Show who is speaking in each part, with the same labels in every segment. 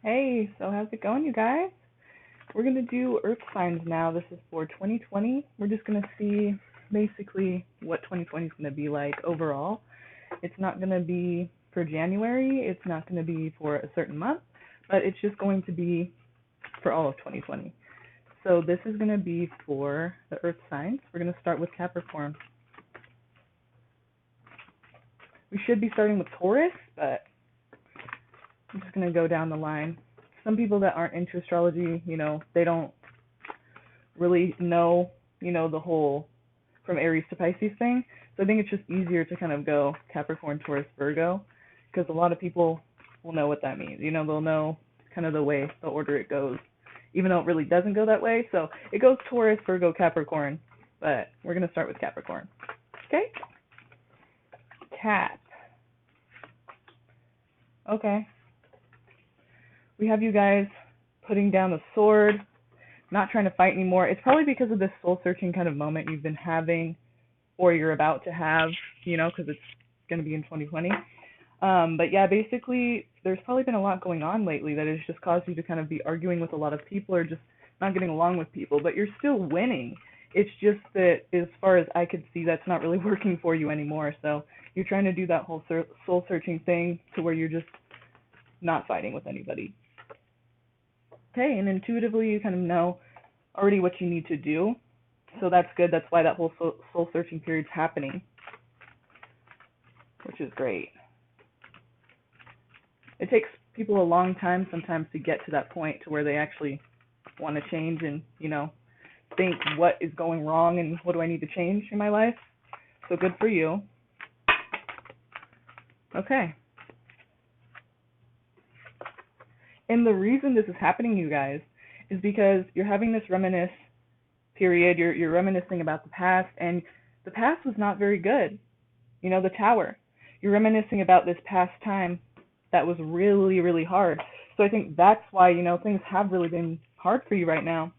Speaker 1: Hey, so how's it going, you guys? We're going to do Earth signs now. This is for 2020. We're just going to see basically what 2020 is going to be like overall. It's not going to be for January, it's not going to be for a certain month, but it's just going to be for all of 2020. So this is going to be for the Earth signs. We're going to start with Capricorn. We should be starting with Taurus, but I'm just going to go down the line. Some people that aren't into astrology, they don't really know, the whole from Aries to Pisces thing. So I think it's just easier to kind of go Capricorn, Taurus, Virgo, because a lot of people will know what that means. They'll know kind of the order it goes, even though it really doesn't go that way. So it goes Taurus, Virgo, Capricorn, but we're going to start with Capricorn. Okay? Cat. Okay. We have you guys putting down the sword, not trying to fight anymore. It's probably because of this soul-searching kind of moment you've been having or you're about to have, because it's going to be in 2020. But yeah, basically, there's probably been a lot going on lately that has just caused you to kind of be arguing with a lot of people or just not getting along with people, but you're still winning. It's just that as far as I could see, that's not really working for you anymore. So you're trying to do that whole soul-searching thing to where you're just not fighting with anybody. Okay, and intuitively you kind of know already what you need to do. So that's good. That's why that whole soul-searching period's happening, which is great. It takes people a long time sometimes to get to that point to where they actually want to change and, think what is going wrong and what do I need to change in my life. So good for you. Okay. And the reason this is happening, you guys, is because you're having this reminisce period. You're reminiscing about the past, and the past was not very good. The Tower. You're reminiscing about this past time that was really, really hard. So I think that's why, things have really been hard for you right now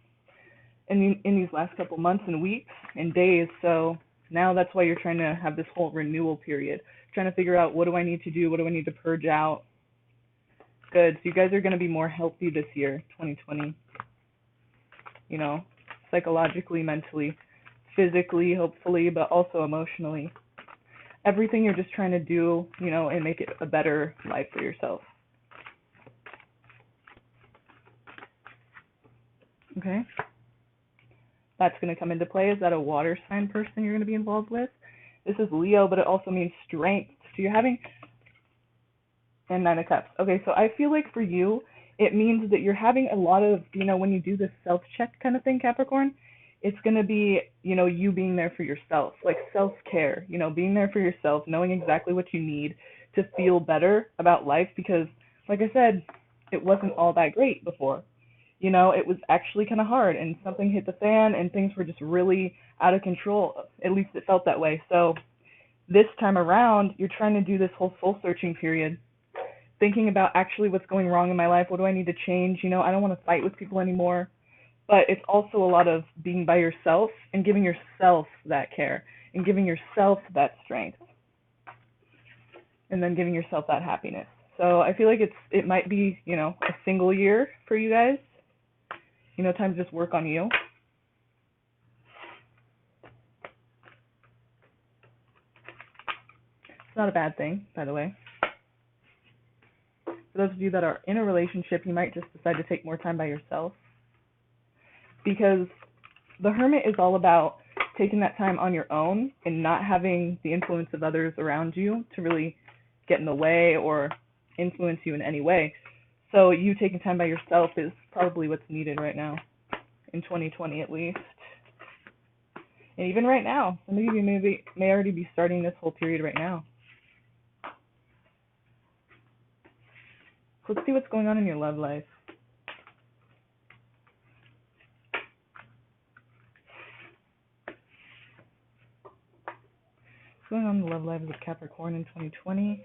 Speaker 1: in these last couple months and weeks and days. So now that's why you're trying to have this whole renewal period, trying to figure out what do I need to do, what do I need to purge out. Good. So you guys are going to be more healthy this year, 2020. Psychologically, mentally, physically, hopefully, but also emotionally. Everything you're just trying to do, and make it a better life for yourself. Okay? That's going to come into play. Is that a water sign person you're going to be involved with? This is Leo, but it also means strength. So you're having and Nine of Cups. Okay, so I feel like for you, it means that you're having a lot of, when you do this self-check kind of thing, Capricorn, it's going to be, you being there for yourself, like self-care, being there for yourself, knowing exactly what you need to feel better about life because, like I said, it wasn't all that great before. It was actually kind of hard and something hit the fan and things were just really out of control. At least it felt that way. So this time around, you're trying to do this whole soul-searching period thinking about actually what's going wrong in my life. What do I need to change? I don't want to fight with people anymore. But it's also a lot of being by yourself and giving yourself that care and giving yourself that strength and then giving yourself that happiness. So I feel like it might be, a single year for you guys. Time to just work on you. It's not a bad thing, by the way. For those of you that are in a relationship, you might just decide to take more time by yourself because the Hermit is all about taking that time on your own and not having the influence of others around you to really get in the way or influence you in any way. So you taking time by yourself is probably what's needed right now, in 2020 at least. And even right now, some of you may already be starting this whole period right now. Let's see what's going on in your love life. What's going on in the love life of Capricorn in 2020?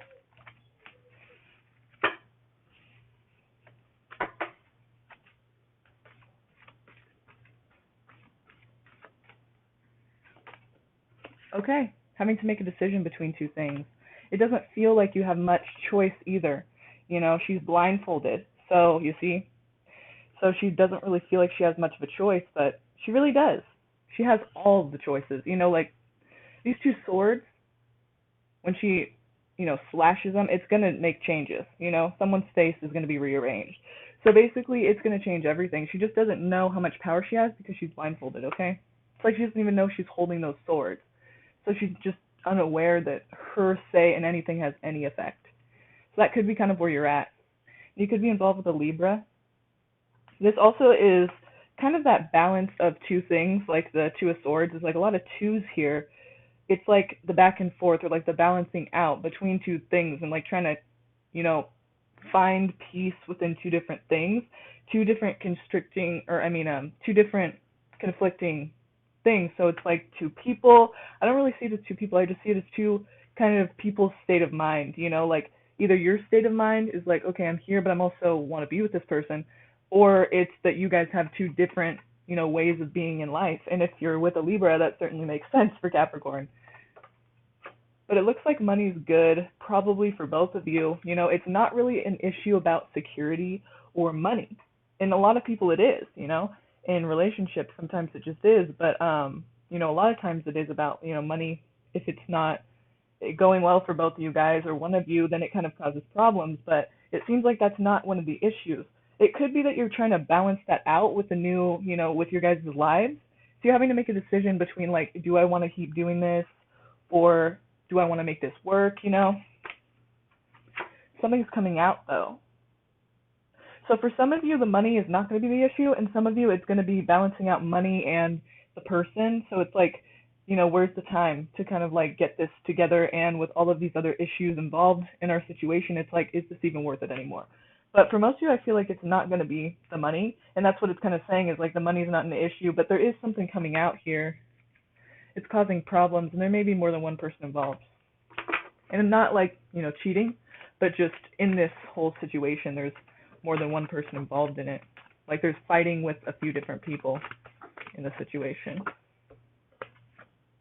Speaker 1: Okay, having to make a decision between two things. It doesn't feel like you have much choice either. She's blindfolded. So, you see, so she doesn't really feel like she has much of a choice, but she really does. She has all of the choices. You know, like these two swords, when she, slashes them, it's going to make changes. Someone's face is going to be rearranged. So basically, it's going to change everything. She just doesn't know how much power she has because she's blindfolded, okay? It's like she doesn't even know she's holding those swords. So she's just unaware that her say in anything has any effect. So that could be kind of where you're at. You could be involved with a Libra. This also is kind of that balance of two things, like the Two of Swords. There's like a lot of twos here. It's like the back and forth, or like the balancing out between two things, and like trying to, find peace within two different things, two different two different conflicting things. So it's like two people. I don't really see it as two people. I just see it as two kind of people's state of mind. Like either your state of mind is like, okay, I'm here, but I'm also want to be with this person, or it's that you guys have two different, ways of being in life. And if you're with a Libra, that certainly makes sense for Capricorn. But it looks like money's good, probably for both of you. It's not really an issue about security or money. And a lot of people it is, in relationships sometimes it just is, but a lot of times it is about, money. If it's not going well for both of you guys or one of you, then it kind of causes problems, but it seems like that's not one of the issues. It could be that you're trying to balance that out with the new, with your guys' lives. So you're having to make a decision between like, do I want to keep doing this, or do I want to make this work, Something's coming out though. So for some of you, the money is not going to be the issue, and some of you, it's going to be balancing out money and the person. So it's like, where's the time to kind of like get this together? And with all of these other issues involved in our situation, it's like, is this even worth it anymore? But for most of you, I feel like it's not going to be the money, and that's what it's kind of saying is like the money's not an issue, but there is something coming out here. It's causing problems, and there may be more than one person involved. And not like, cheating, but just in this whole situation, there's more than one person involved in it. Like there's fighting with a few different people in the situation.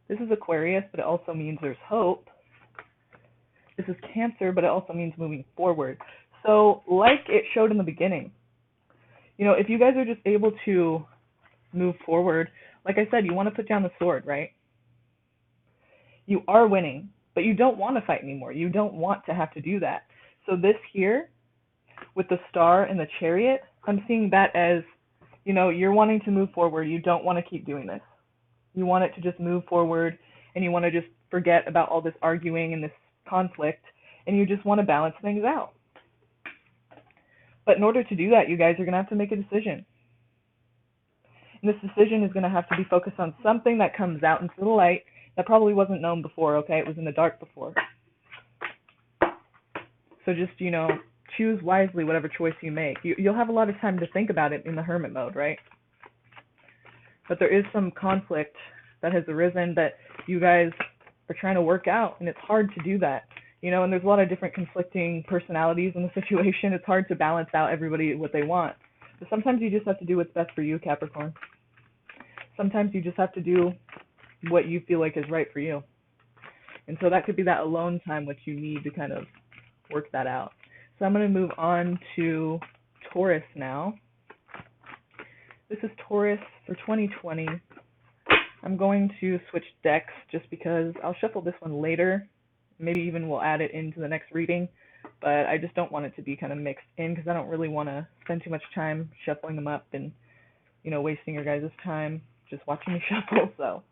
Speaker 1: This is Aquarius, but it also means there's hope. This is Cancer, but it also means moving forward. So like it showed in the beginning, if you guys are just able to move forward, like I said, you want to put down the sword, right? You are winning, but you don't want to fight anymore. You don't want to have to do that. So this here, with the Star and the Chariot, I'm seeing that as, you're wanting to move forward. You don't want to keep doing this. You want it to just move forward, and you want to just forget about all this arguing and this conflict, and you just want to balance things out. But in order to do that, you guys are going to have to make a decision. And this decision is going to have to be focused on something that comes out into the light that probably wasn't known before, okay? It was in the dark before. So just, choose wisely whatever choice you make. You'll have a lot of time to think about it in the hermit mode, right? But there is some conflict that has arisen that you guys are trying to work out, and it's hard to do that. And there's a lot of different conflicting personalities in the situation. It's hard to balance out everybody what they want. But sometimes you just have to do what's best for you, Capricorn. Sometimes you just have to do what you feel like is right for you. And so that could be that alone time which you need to kind of work that out. So I'm going to move on to Taurus now. This is Taurus for 2020. I'm going to switch decks just because I'll shuffle this one later. Maybe even we'll add it into the next reading. But I just don't want it to be kind of mixed in because I don't really want to spend too much time shuffling them up and, wasting your guys' time just watching me shuffle. So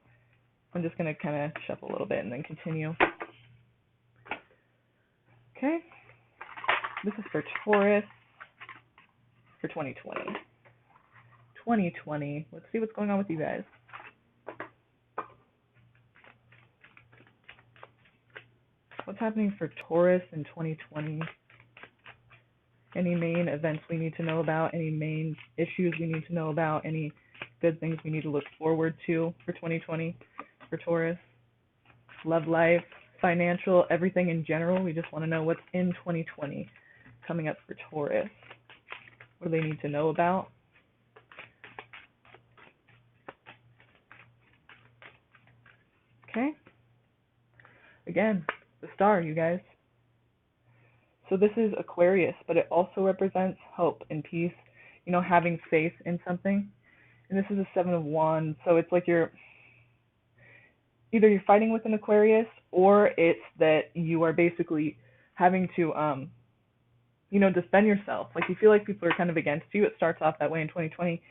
Speaker 1: I'm just going to kind of shuffle a little bit and then continue. Okay. This is for Taurus for 2020. 2020. Let's see what's going on with you guys. What's happening for Taurus in 2020? Any main events we need to know about? Any main issues we need to know about? Any good things we need to look forward to for 2020 for Taurus? Love life, financial, everything in general. We just want to know what's in 2020 coming up for Taurus. What do they need to know about? Okay. Again, the Star, you guys. So this is Aquarius, but it also represents hope and peace, having faith in something. And this is a Seven of Wands, so it's like either you're fighting with an Aquarius, or it's that you are basically having to defend yourself. Like you feel like people are kind of against you. It starts off that way in 2020.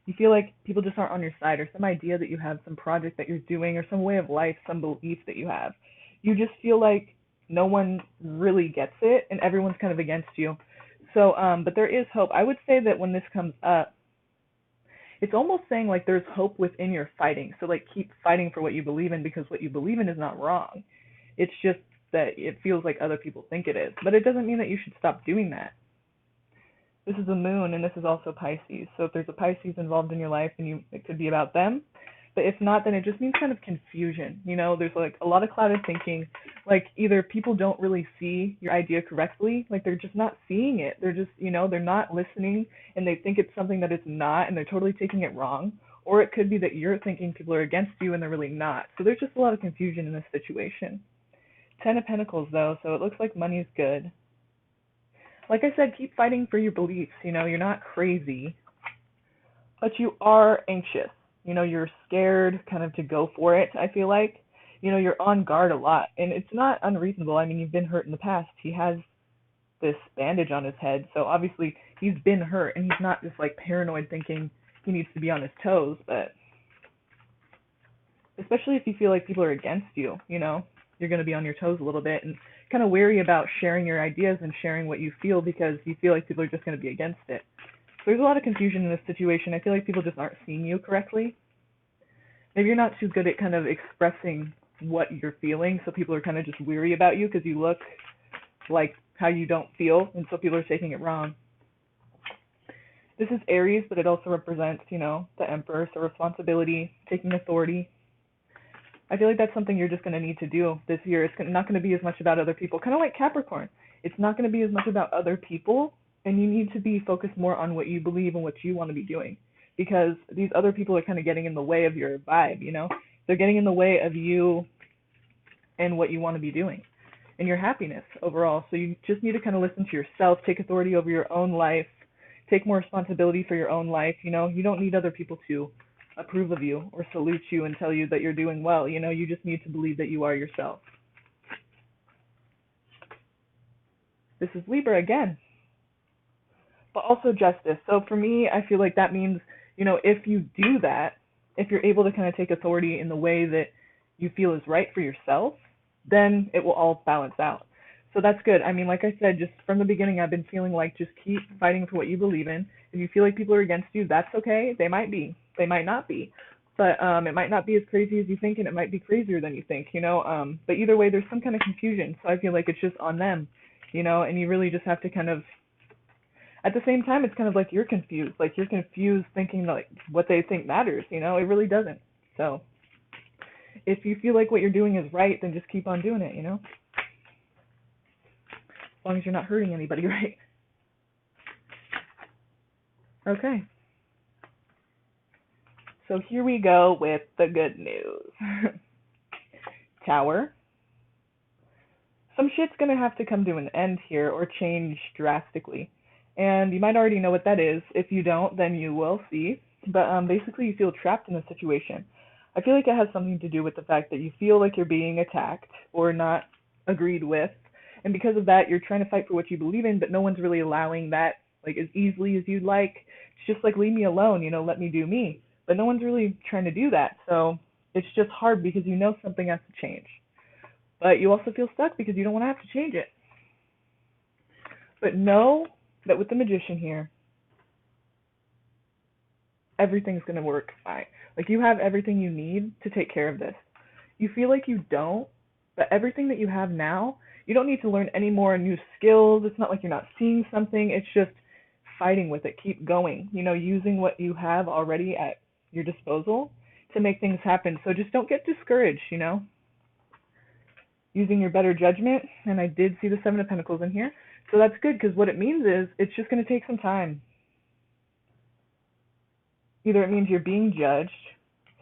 Speaker 1: You feel like people just aren't on your side, or some idea that you have, some project that you're doing, or some way of life, some belief that you have. You just feel like no one really gets it and everyone's kind of against you. So, but there is hope. I would say that when this comes up, it's almost saying like there's hope within your fighting. So like keep fighting for what you believe in, because what you believe in is not wrong. It's just that it feels like other people think it is. But it doesn't mean that you should stop doing that. This is the moon, and this is also Pisces. So if there's a Pisces involved in your life, then it could be about them. But if not, then it just means kind of confusion. There's like a lot of clouded thinking. Like either people don't really see your idea correctly, like they're just not seeing it. They're just, they're not listening, and they think it's something that it's not, and they're totally taking it wrong. Or it could be that you're thinking people are against you and they're really not. So there's just a lot of confusion in this situation. Ten of Pentacles though, so it looks like money's good. Like I said, keep fighting for your beliefs. You're not crazy, but you are anxious. You're scared kind of to go for it, I feel like. You're on guard a lot, and it's not unreasonable. I mean, you've been hurt in the past. He has this bandage on his head, so obviously he's been hurt, and he's not just like paranoid thinking he needs to be on his toes, but especially if you feel like people are against you, you're going to be on your toes a little bit and kind of wary about sharing your ideas and sharing what you feel, because you feel like people are just going to be against it. So there's a lot of confusion in this situation. I feel like people just aren't seeing you correctly. Maybe you're not too good at kind of expressing what you're feeling, so people are kind of just weary about you because you look like how you don't feel, and so people are taking it wrong. This is Aries, but it also represents, the Emperor, so responsibility, taking authority. I feel like that's something you're just going to need to do this year. It's not going to be as much about other people, kind of like Capricorn. It's not going to be as much about other people, and you need to be focused more on what you believe and what you want to be doing, because these other people are kind of getting in the way of your vibe, They're getting in the way of you and what you want to be doing and your happiness overall. So you just need to kind of listen to yourself, take authority over your own life, take more responsibility for your own life. You don't need other people to approve of you or salute you and tell you that you're doing well. You just need to believe that you are yourself. This is Libra again, but also justice. So for me, I feel like that means, if you do that, if you're able to kind of take authority in the way that you feel is right for yourself, then it will all balance out. So that's good. I mean, like I said, just from the beginning, I've been feeling like just keep fighting for what you believe in. If you feel like people are against you, that's okay. They might be. They might not be. But it might not be as crazy as you think, and it might be crazier than you think, But either way, there's some kind of confusion. So I feel like it's just on them, and you really just have to kind of, at the same time, it's kind of like you're confused. Like you're confused thinking like what they think matters, it really doesn't. So if you feel like what you're doing is right, then just keep on doing it, As long as you're not hurting anybody, right? Okay. So here we go with the good news. Tower. Some shit's going to have to come to an end here or change drastically. And you might already know what that is. If you don't, then you will see. But basically you feel trapped in a situation. I feel like it has something to do with the fact that you feel like you're being attacked or not agreed with. And because of that, you're trying to fight for what you believe in, but no one's really allowing that like as easily as you'd like. It's just like, leave me alone, let me do me. But no one's really trying to do that. So it's just hard because something has to change. But you also feel stuck because you don't want to have to change it. But know that with the Magician here, everything's going to work fine. Like you have everything you need to take care of this. You feel like you don't, but everything that you have now, you don't need to learn any more new skills. It's not like you're not seeing something. It's just fighting with it. Keep going, using what you have already at your disposal to make things happen. So just don't get discouraged, using your better judgment. And I did see the Seven of Pentacles in here. So that's good, because what it means is it's just going to take some time. Either it means you're being judged,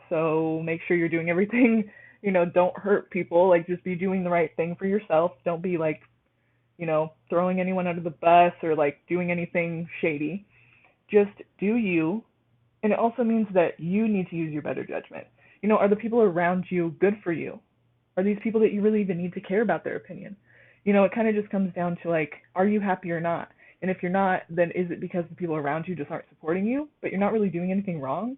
Speaker 1: so make sure you're doing everything, don't hurt people, like just be doing the right thing for yourself. Don't be like throwing anyone under the bus or like doing anything shady. Just do you. And it also means that you need to use your better judgment. Are the people around you good for you? Are these people that you really even need to care about their opinion? It kind of just comes down to like, are you happy or not? And if you're not, then is it because the people around you just aren't supporting you, but you're not really doing anything wrong?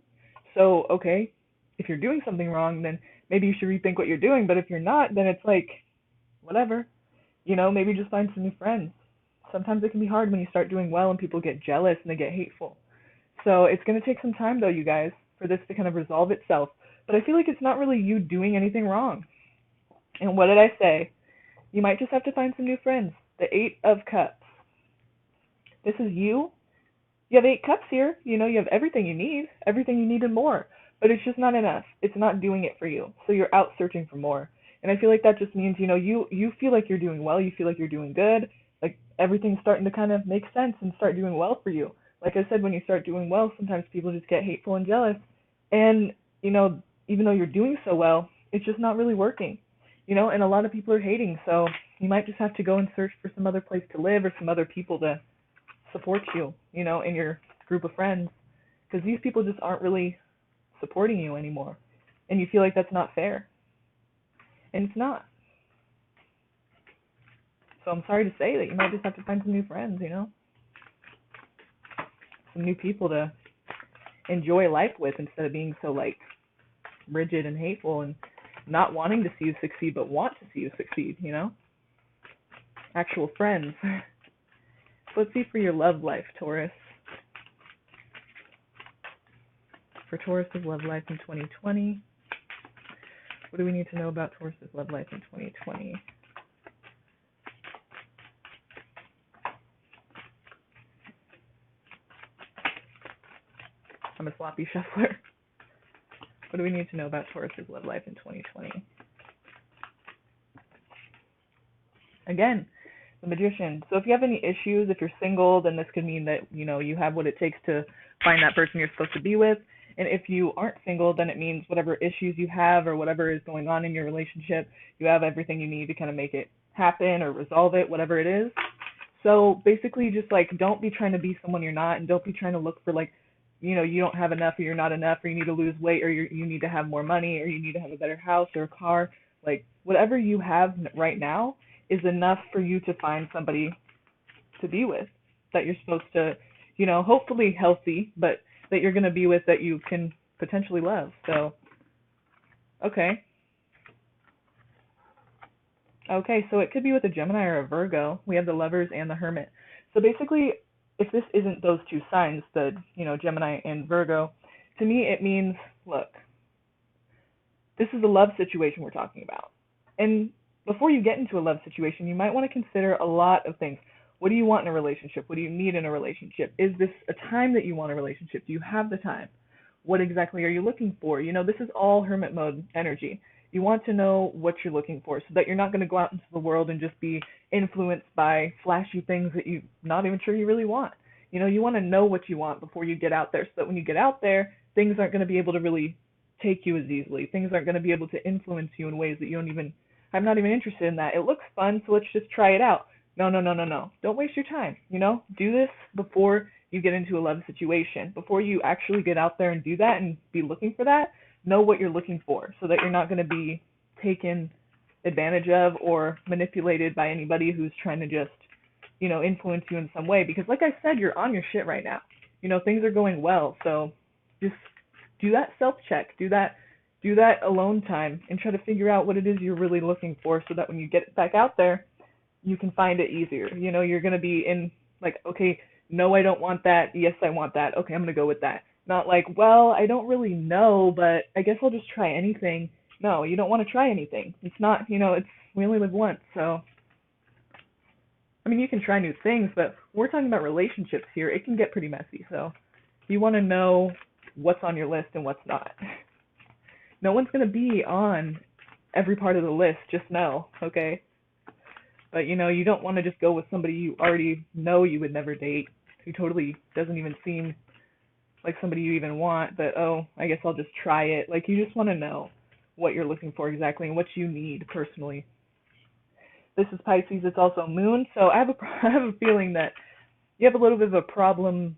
Speaker 1: So, okay, if you're doing something wrong, then maybe you should rethink what you're doing. But if you're not, then it's like, whatever. Maybe just find some new friends. Sometimes it can be hard when you start doing well and people get jealous and they get hateful. So it's going to take some time, though, you guys, for this to kind of resolve itself. But I feel like it's not really you doing anything wrong. And what did I say? You might just have to find some new friends. The Eight of Cups. This is you. You have 8 cups here. You have everything you need and more. But it's just not enough. It's not doing it for you. So you're out searching for more. And I feel like that just means, you feel like you're doing well. You feel like you're doing good. Like everything's starting to kind of make sense and start doing well for you. Like I said, when you start doing well, sometimes people just get hateful and jealous. And, even though you're doing so well, it's just not really working. And a lot of people are hating. So you might just have to go and search for some other place to live or some other people to support you, in your group of friends. Because these people just aren't really supporting you anymore. And you feel like that's not fair. And it's not. So I'm sorry to say that you might just have to find some new friends, some new people to enjoy life with instead of being so like rigid and hateful and not wanting to see you succeed but want to see you succeed, Actual friends. So let's see for your love life, Taurus. For Taurus's love life in 2020. What do we need to know about Taurus's love life in 2020? I'm a sloppy shuffler. What do we need to know about Taurus's love life in 2020? Again, the Magician. So if you have any issues, if you're single, then this could mean that, you have what it takes to find that person you're supposed to be with. And if you aren't single, then it means whatever issues you have or whatever is going on in your relationship, you have everything you need to kind of make it happen or resolve it, whatever it is. So basically just like don't be trying to be someone you're not, and don't be trying to look for like, you don't have enough or you're not enough or you need to lose weight or you need to have more money or you need to have a better house or a car. Like whatever you have right now is enough for you to find somebody to be with that you're supposed to, hopefully healthy, but that you're going to be with that you can potentially love. So, okay. Okay, so it could be with a Gemini or a Virgo. We have the Lovers and the Hermit. So basically, if this isn't those two signs, the, Gemini and Virgo, to me it means, look, this is a love situation we're talking about. And before you get into a love situation, you might want to consider a lot of things. What do you want in a relationship? What do you need in a relationship? Is this a time that you want a relationship? Do you have the time? What exactly are you looking for? This is all hermit mode energy. You want to know what you're looking for so that you're not going to go out into the world and just be influenced by flashy things that you're not even sure you really want. You want to know what you want before you get out there so that when you get out there, things aren't going to be able to really take you as easily. Things aren't going to be able to influence you in ways that you don't even, I'm not even interested in that. It looks fun, so let's just try it out. No. Don't waste your time, Do this before you get into a love situation. Before you actually get out there and do that and be looking for that, know what you're looking for so that you're not going to be taken advantage of or manipulated by anybody who's trying to just, influence you in some way. Because like I said, you're on your shit right now. Things are going well. So just do that self-check. Do that alone time and try to figure out what it is you're really looking for so that when you get back out there, you can find it easier. You're going to be in like, okay, no, I don't want that. Yes, I want that. Okay, I'm going to go with that. Not like, well, I don't really know, but I guess I'll just try anything. No, you don't want to try anything. It's not, we only live once. So, I mean, you can try new things, but we're talking about relationships here. It can get pretty messy. So you want to know what's on your list and what's not. No one's going to be on every part of the list. Just know, okay? But, you don't want to just go with somebody you already know you would never date, who totally doesn't even seem like somebody you even want, but, oh, I guess I'll just try it. Like, you just want to know what you're looking for exactly and what you need personally. This is Pisces. It's also moon. So I have I have a feeling that you have a little bit of a problem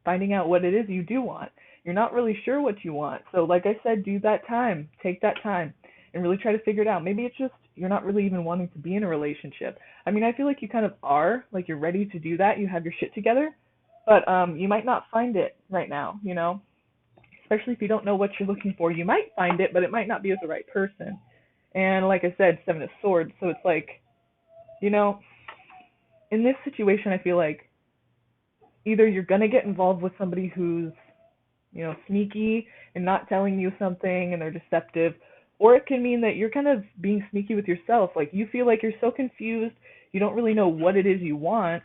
Speaker 1: finding out what it is you do want. You're not really sure what you want. So like I said, do that time. Take that time and really try to figure it out. Maybe it's just you're not really even wanting to be in a relationship. I mean, I feel like you kind of are, like you're ready to do that. You have your shit together, but you might not find it right now, you know? Especially if you don't know what you're looking for. You might find it, but it might not be with the right person. And like I said, Seven of Swords, so it's like, you know, in this situation, I feel like either you're going to get involved with somebody who's, you know, sneaky and not telling you something and they're deceptive, or it can mean that you're kind of being sneaky with yourself. Like you feel like you're so confused, you don't really know what it is you want.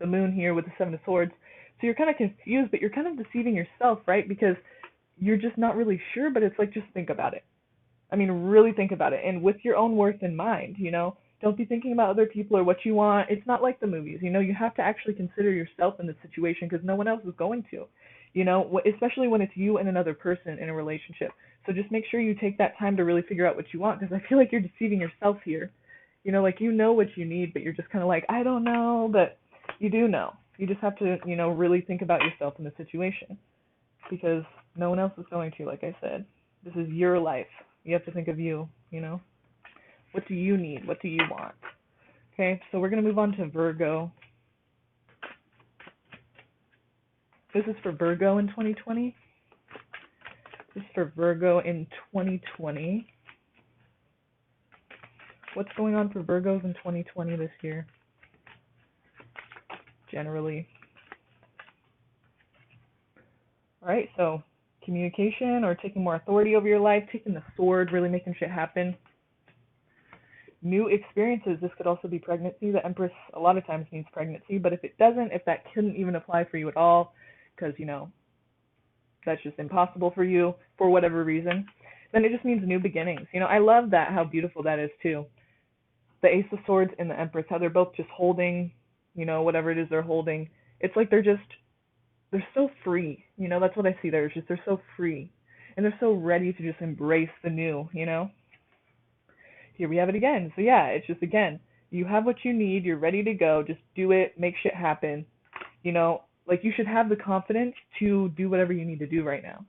Speaker 1: The moon here with the Seven of Swords. So you're kind of confused, but you're kind of deceiving yourself, right? Because you're just not really sure, but it's like, just think about it. I mean, really think about it. And with your own worth in mind, you know, don't be thinking about other people or what you want. It's not like the movies, you know, you have to actually consider yourself in this situation because no one else is going to, you know, especially when it's you and another person in a relationship. So just make sure you take that time to really figure out what you want, because I feel like you're deceiving yourself here. You know, like you know what you need, but you're just kind of like, I don't know, but you do know. You just have to, you know, really think about yourself in the situation because no one else is going to, like I said. This is your life. You have to think of you, you know. What do you need? What do you want? Okay, so we're going to move on to Virgo. This is for Virgo in 2020. This is for Virgo in 2020. What's going on for Virgos in 2020 this year? Generally. All right, so communication or taking more authority over your life, taking the sword, really making shit happen. New experiences. This could also be pregnancy. The Empress a lot of times means pregnancy, but if it doesn't, if that couldn't even apply for you at all, because, you know, that's just impossible for you for whatever reason, then it just means new beginnings. You know, I love that, how beautiful that is too. The Ace of Swords and the Empress, how they're both just holding, you know, whatever it is they're holding. It's like they're so free, you know, that's what I see there. It's just they're so free and they're so ready to just embrace the new, you know. Here we have it again. So yeah, it's just, again, you have what you need, you're ready to go, just do it, make shit happen. You know, like you should have the confidence to do whatever you need to do right now.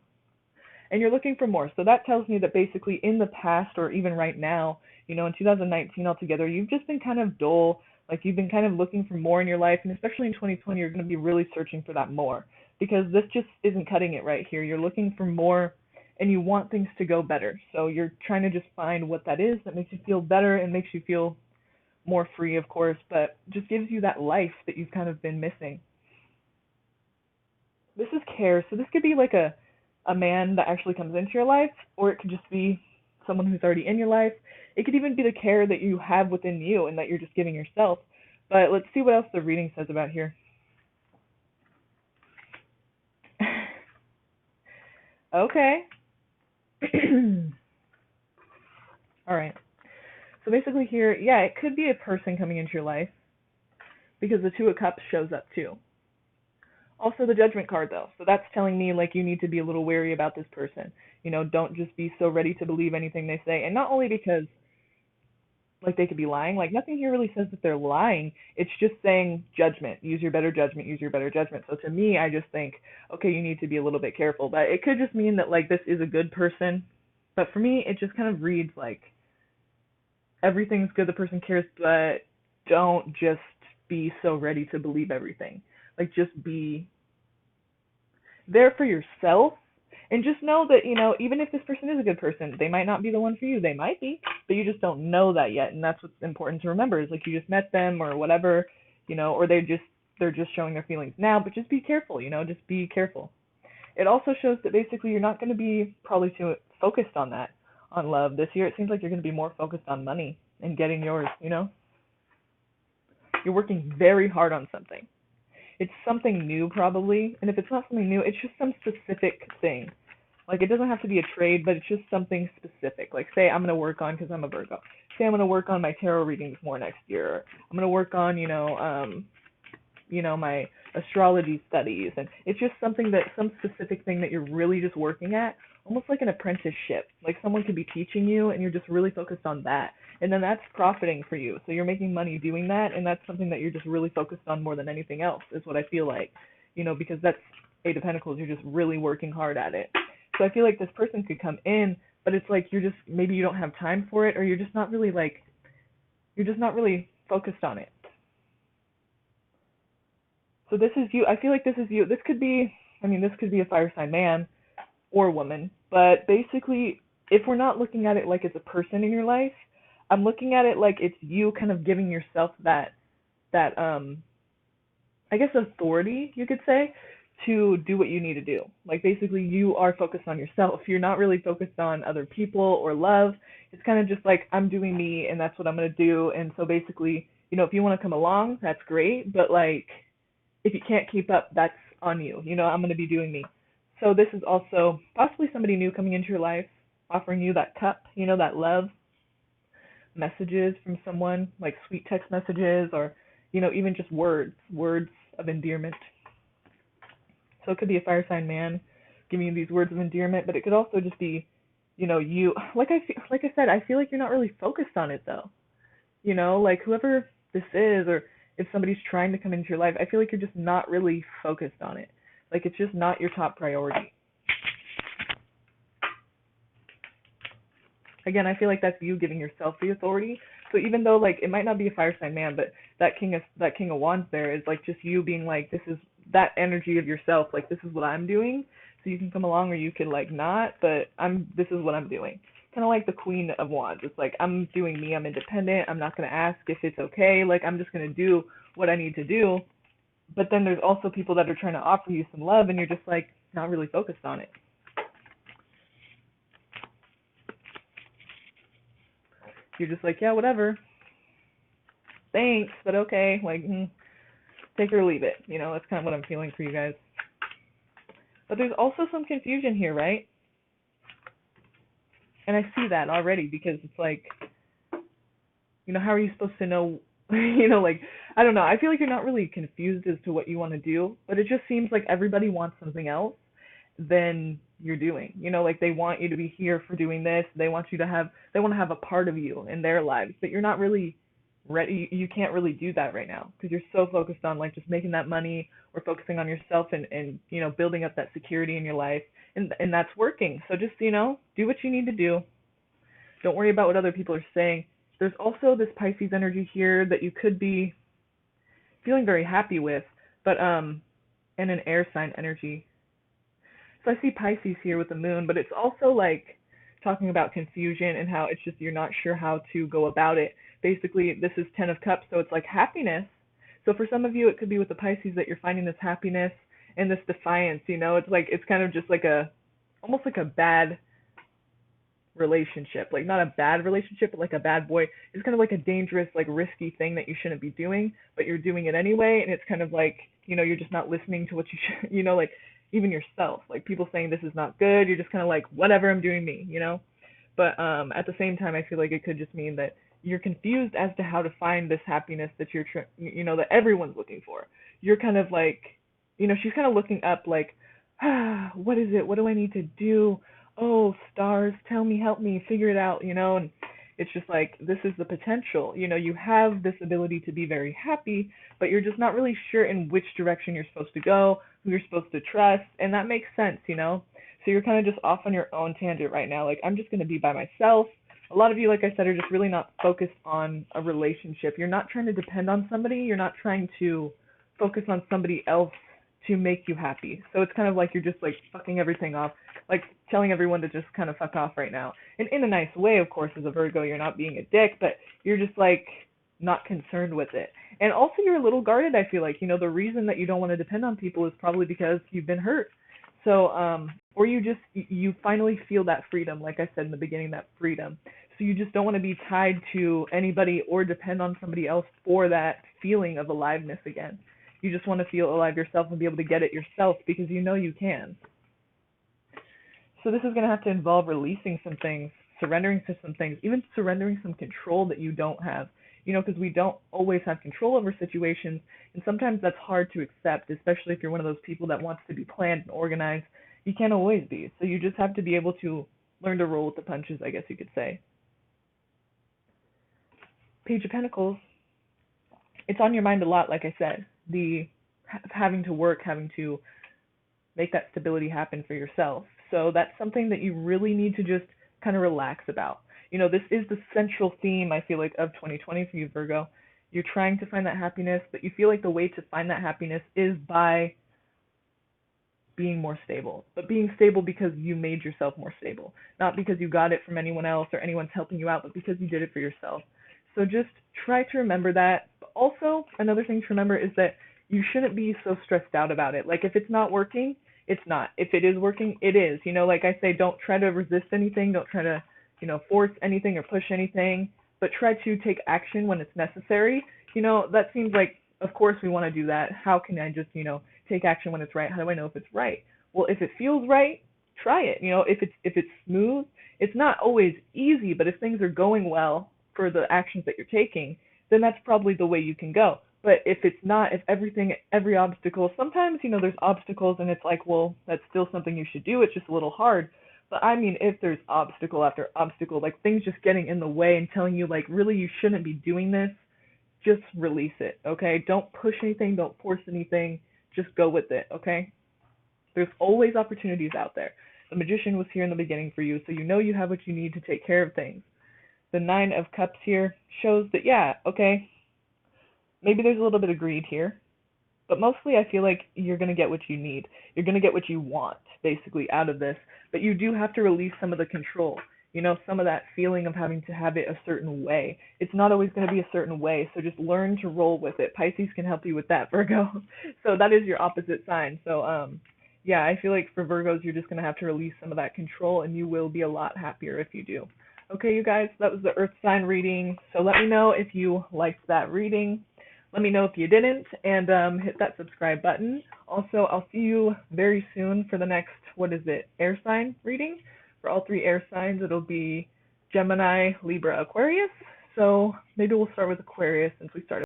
Speaker 1: And you're looking for more. So that tells me that basically in the past or even right now, you know, in 2019 altogether, you've just been kind of dull. Like you've been kind of looking for more in your life, and especially in 2020, you're going to be really searching for that more because this just isn't cutting it right here. You're looking for more and you want things to go better. So you're trying to just find what that is that makes you feel better and makes you feel more free, of course, but just gives you that life that you've kind of been missing. This is care. So this could be like a man that actually comes into your life, or it could just be someone who's already in your life. It could even be the care that you have within you and that you're just giving yourself. But let's see what else the reading says about here. Okay. All right. So basically here, yeah, it could be a person coming into your life because the Two of Cups shows up too. Also the Judgment card though. So that's telling me like you need to be a little wary about this person. You know, don't just be so ready to believe anything they say. And not only because like they could be lying, like nothing here really says that they're lying. It's just saying judgment. Use your better judgment, use your better judgment. So to me, I just think, okay, you need to be a little bit careful. But it could just mean that like this is a good person. But for me, it just kind of reads like everything's good, the person cares, but don't just be so ready to believe everything. Like just be there for yourself and just know that, you know, even if this person is a good person, they might not be the one for you. They might be, but you just don't know that yet. And that's what's important to remember is like you just met them or whatever, you know, or they're just showing their feelings now, but just be careful, you know, just be careful. It also shows that basically you're not going to be probably too focused on that, on love this year. It seems like you're going to be more focused on money and getting yours, you know. You're working very hard on something. It's something new probably, and if it's not something new, it's just some specific thing. Like it doesn't have to be a trade, but it's just something specific. Like say I'm going to work on, because I'm a Virgo, say I'm going to work on my tarot readings more next year. Or I'm going to work on, my astrology studies, and it's just something that, some specific thing that you're really just working at, almost like an apprenticeship. Like someone could be teaching you and you're just really focused on that. And then that's profiting for you. So you're making money doing that, and that's something that you're just really focused on more than anything else, is what I feel like. Because that's Eight of Pentacles, you're just really working hard at it. So I feel like this person could come in, but it's like you're just, maybe you don't have time for it, or you're just not really focused on it. So this is you. I feel like this is you. This could be a fire sign man or woman, but basically, if we're not looking at it like it's a person in your life, I'm looking at it like it's you kind of giving yourself that I guess authority, you could say, to do what you need to do. Like basically you are focused on yourself. You're not really focused on other people or love. It's kind of just like, I'm doing me and that's what I'm going to do. And so basically, if you want to come along, that's great, but like if you can't keep up, that's on you. I'm going to be doing me. So this is also possibly somebody new coming into your life, offering you that cup, that love, messages from someone, like sweet text messages, or even just words of endearment. So it could be a fire sign man giving you these words of endearment, but it could also just be, you. Like I said, I feel like you're not really focused on it though. Like whoever this is, or if somebody's trying to come into your life, I feel like you're just not really focused on it. Like it's just not your top priority. Again, I feel like that's you giving yourself the authority. So even though like it might not be a fire sign man, but that king of wands there is like just you being like, this is that energy of yourself, like this is what I'm doing. So you can come along or you can like not, but this is what I'm doing. Kind of like the queen of wands. It's like, I'm doing me, I'm independent, I'm not going to ask if it's okay, like I'm just going to do what I need to do. But then there's also people that are trying to offer you some love and you're just like not really focused on it. You're just like, yeah, whatever. Thanks, but okay. Like, take it or leave it. That's kind of what I'm feeling for you guys. But there's also some confusion here, right? And I see that already because it's like, how are you supposed to know, like, I don't know. I feel like you're not really confused as to what you want to do, but it just seems like everybody wants something else than you're doing. Like they want you to be here for doing this. They want to have a part of you in their lives, but you're not really ready. You can't really do that right now because you're so focused on like just making that money or focusing on yourself and building up that security in your life, and that's working. So just do what you need to do. Don't worry about what other people are saying. There's also this Pisces energy here that you could be feeling very happy with, but and an air sign energy. So I see Pisces here with the moon, but it's also like talking about confusion and how it's just you're not sure how to go about it. Basically, this is 10 of Cups, so it's like happiness. So for some of you, it could be with the Pisces that you're finding this happiness and this defiance, It's like, it's kind of just like almost like a bad relationship. Like not a bad relationship, but like a bad boy. It's kind of like a dangerous, like risky thing that you shouldn't be doing, but you're doing it anyway. And it's kind of like, you're just not listening to what you should, like even yourself, like people saying this is not good. You're just kind of like, whatever, I'm doing me, But at the same time, I feel like it could just mean that you're confused as to how to find this happiness that that everyone's looking for. You're kind of like, she's kind of looking up like, what is it? What do I need to do? Oh, stars, tell me, help me, figure it out, and it's just like, this is the potential. You have this ability to be very happy, but you're just not really sure in which direction you're supposed to go, who you're supposed to trust, and that makes sense, So you're kind of just off on your own tangent right now. Like, I'm just going to be by myself. A lot of you, like I said, are just really not focused on a relationship. You're not trying to depend on somebody. You're not trying to focus on somebody else to make you happy. So it's kind of like you're just like fucking everything off, like telling everyone to just kind of fuck off right now. And in a nice way, of course, as a Virgo, you're not being a dick, but you're just like not concerned with it. And also you're a little guarded, I feel like. The reason that you don't want to depend on people is probably because you've been hurt. So, or you finally feel that freedom, like I said in the beginning, that freedom. So you just don't want to be tied to anybody or depend on somebody else for that feeling of aliveness again. You just want to feel alive yourself and be able to get it yourself because you can. So this is going to have to involve releasing some things, surrendering to some things, even surrendering some control that you don't have. Because we don't always have control over situations, and sometimes that's hard to accept, especially if you're one of those people that wants to be planned and organized. You can't always be. So you just have to be able to learn to roll with the punches, I guess you could say. Page of Pentacles, it's on your mind a lot, like I said. The having to work, having to make that stability happen for yourself. So that's something that you really need to just kind of relax about. This is the central theme, I feel like, of 2020 for you, Virgo. You're trying to find that happiness, but you feel like the way to find that happiness is by being more stable. But being stable because you made yourself more stable. Not because you got it from anyone else or anyone's helping you out, but because you did it for yourself. So just try to remember that. But also, another thing to remember is that you shouldn't be so stressed out about it. Like, if it's not working, it's not. If it is working, it is. Like I say, don't try to resist anything. Don't try to, force anything or push anything. But try to take action when it's necessary. That seems like, of course, we want to do that. How can I just, take action when it's right? How do I know if it's right? Well, if it feels right, try it. If it's smooth, it's not always easy, but if things are going well for the actions that you're taking, then that's probably the way you can go. But if it's not, if every obstacle, sometimes, there's obstacles and it's like, well, that's still something you should do. It's just a little hard. But I mean, if there's obstacle after obstacle, like things just getting in the way and telling you, like, really, you shouldn't be doing this, just release it, okay? Don't push anything. Don't force anything. Just go with it, okay? There's always opportunities out there. The Magician was here in the beginning for you, so you have what you need to take care of things. The Nine of Cups here shows that, yeah, okay, maybe there's a little bit of greed here, but mostly I feel like you're going to get what you need. You're going to get what you want, basically, out of this, but you do have to release some of the control. Some of that feeling of having to have it a certain way. It's not always going to be a certain way, so just learn to roll with it. Pisces can help you with that, Virgo. So that is your opposite sign. So, yeah, I feel like for Virgos, you're just going to have to release some of that control, and you will be a lot happier if you do. Okay, you guys, that was the Earth sign reading. So let me know if you liked that reading. Let me know if you didn't, and hit that subscribe button. Also, I'll see you very soon for the next, air sign reading. For all 3 air signs, it'll be Gemini, Libra, Aquarius. So maybe we'll start with Aquarius since we started.